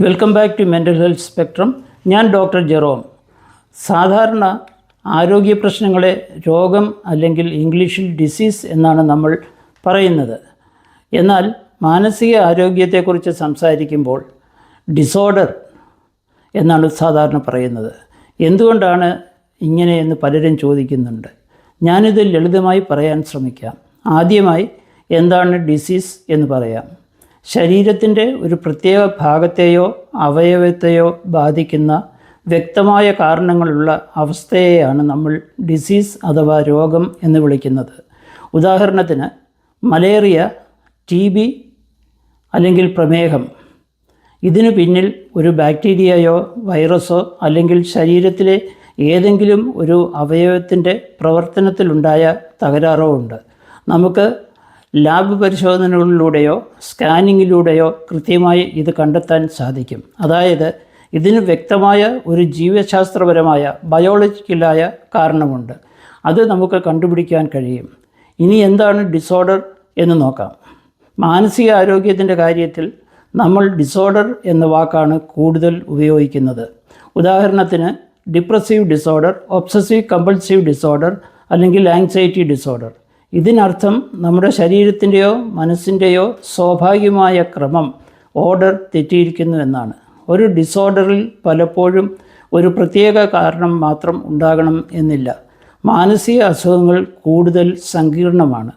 Welcome back to Mental Health Spectrum. ഞാൻ doctor Jerome. സാധാരണ ആരോഗ്യ പ്രശ്നങ്ങളെ രോഗം അല്ലെങ്കിൽ ഇംഗ്ലീഷിൽ ഡിസീസ് എന്നാണ് നമ്മൾ പറയുന്നത്. എന്നാൽ മാനസിക ആരോഗ്യത്തെക്കുറിച്ച് സംസാരിക്കുമ്പോൾ ഡിസോർഡർ എന്നാണ് സാധാരണ പറയുന്നത്. എന്തുകൊണ്ടാണ് ഇങ്ങനെയെന്ന് പലരും ചോദിക്കുന്നുണ്ട്. ഞാനിത് ലളിതമായി പറയാൻ ശ്രമിക്കാം. ആദ്യമായി എന്താണ് ഡിസീസ് എന്ന് പറയാം. ശരീരത്തിൻ്റെ ഒരു പ്രത്യേക ഭാഗത്തെയോ അവയവത്തെയോ ബാധിക്കുന്ന വ്യക്തമായ കാരണങ്ങളുള്ള അവസ്ഥയെയാണ് നമ്മൾ ഡിസീസ് അഥവാ രോഗം എന്ന് വിളിക്കുന്നത്. ഉദാഹരണത്തിന് മലേറിയ, TB അല്ലെങ്കിൽ പ്രമേഹം. ഇതിനു പിന്നിൽ ഒരു ബാക്ടീരിയയോ വൈറസോ അല്ലെങ്കിൽ ശരീരത്തിലെ ഏതെങ്കിലും ഒരു അവയവത്തിൻ്റെ പ്രവർത്തനത്തിലുണ്ടായ തകരാറോ ഉണ്ട്. നമുക്ക് ലാബ് പരിശോധനകളിലൂടെയോ സ്കാനിങ്ങിലൂടെയോ കൃത്യമായി ഇത് കണ്ടെത്താൻ സാധിക്കും. അതായത് ഇതിന് വ്യക്തമായ ഒരു ജീവശാസ്ത്രപരമായ ബയോളജിക്കലായ കാരണമുണ്ട്. അത് നമുക്ക് കണ്ടുപിടിക്കാൻ കഴിയും. ഇനി എന്താണ് ഡിസോർഡർ എന്ന് നോക്കാം. മാനസിക ആരോഗ്യത്തിൻ്റെ കാര്യത്തിൽ നമ്മൾ ഡിസോർഡർ എന്ന വാക്കാണ് കൂടുതൽ ഉപയോഗിക്കുന്നത്. ഉദാഹരണത്തിന് depressive disorder, obsessive compulsive disorder അല്ലെങ്കിൽ ആങ്സൈറ്റി ഡിസോർഡർ. ഇതിനർത്ഥം നമ്മുടെ ശരീരത്തിൻ്റെയോ മനസ്സിൻ്റെയോ സ്വാഭാവികമായ ക്രമം, ഓർഡർ തെറ്റിയിരിക്കുന്നു എന്നാണ്. ഒരു ഡിസോർഡറിൽ പലപ്പോഴും ഒരു പ്രത്യേക കാരണം മാത്രം ഉണ്ടാകണം എന്നില്ല. മാനസിക അസുഖങ്ങൾ കൂടുതൽ സങ്കീർണമാണ്.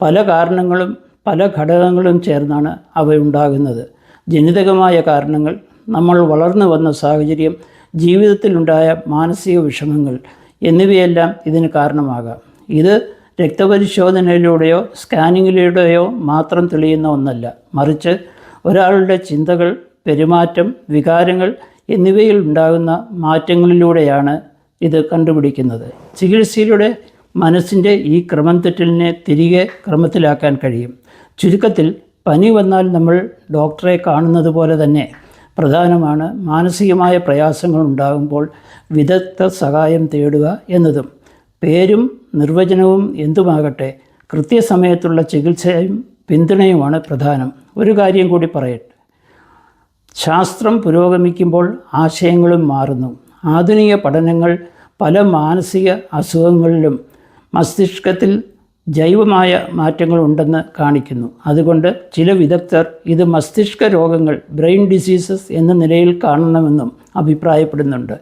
പല കാരണങ്ങളും പല ഘടകങ്ങളും ചേർന്നാണ് അവയുണ്ടാകുന്നത്. ജനിതകമായ കാരണങ്ങൾ, നമ്മൾ വളർന്നു വന്ന സാഹചര്യം, ജീവിതത്തിലുണ്ടായ മാനസിക വിഷമങ്ങൾ എന്നിവയെല്ലാം ഇതിന് കാരണമാകാം. ഇത് രക്തപരിശോധനയിലൂടെയോ സ്കാനിങ്ങിലൂടെയോ മാത്രം തെളിയുന്ന ഒന്നല്ല. മറിച്ച് ഒരാളുടെ ചിന്തകൾ, പെരുമാറ്റം, വികാരങ്ങൾ എന്നിവയിൽ ഉണ്ടാകുന്ന മാറ്റങ്ങളിലൂടെയാണ് ഇത് കണ്ടുപിടിക്കുന്നത്. ചികിത്സയിലൂടെ മനസ്സിൻ്റെ ഈ ക്രമം തെറ്റലിനെ തിരികെ ക്രമത്തിലാക്കാൻ കഴിയും. ചുരുക്കത്തിൽ പനി വന്നാൽ നമ്മൾ ഡോക്ടറെ കാണുന്നത് പോലെ തന്നെ പ്രധാനമാണ് മാനസികമായ പ്രയാസങ്ങൾ ഉണ്ടാകുമ്പോൾ വിദഗ്ധ സഹായം തേടുക എന്നതും. പേരും നിർവചനവും എന്തുമാകട്ടെ, കൃത്യസമയത്തുള്ള ചികിത്സയും പിന്തുണയുമാണ് പ്രധാനം. ഒരു കാര്യം കൂടി പറയട്ടെ. ശാസ്ത്രം പുരോഗമിക്കുമ്പോൾ ആശയങ്ങളും മാറുന്നു. ആധുനിക പഠനങ്ങൾ പല മാനസിക അസുഖങ്ങളിലും മസ്തിഷ്കത്തിൽ ജൈവമായ മാറ്റങ്ങളുണ്ടെന്ന് കാണിക്കുന്നു. അതുകൊണ്ട് ചില വിദഗ്ധർ ഇത് മസ്തിഷ്ക രോഗങ്ങൾ, ബ്രെയിൻ ഡിസീസസ് എന്ന നിലയിൽ കാണണമെന്നും അഭിപ്രായപ്പെടുന്നുണ്ട്.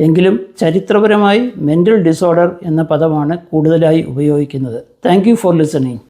എങ്കിലും ചരിത്രപരമായി മെൻ്റൽ ഡിസോർഡർ എന്ന പദമാണ് കൂടുതലായി ഉപയോഗിക്കുന്നത്. Thank you for listening.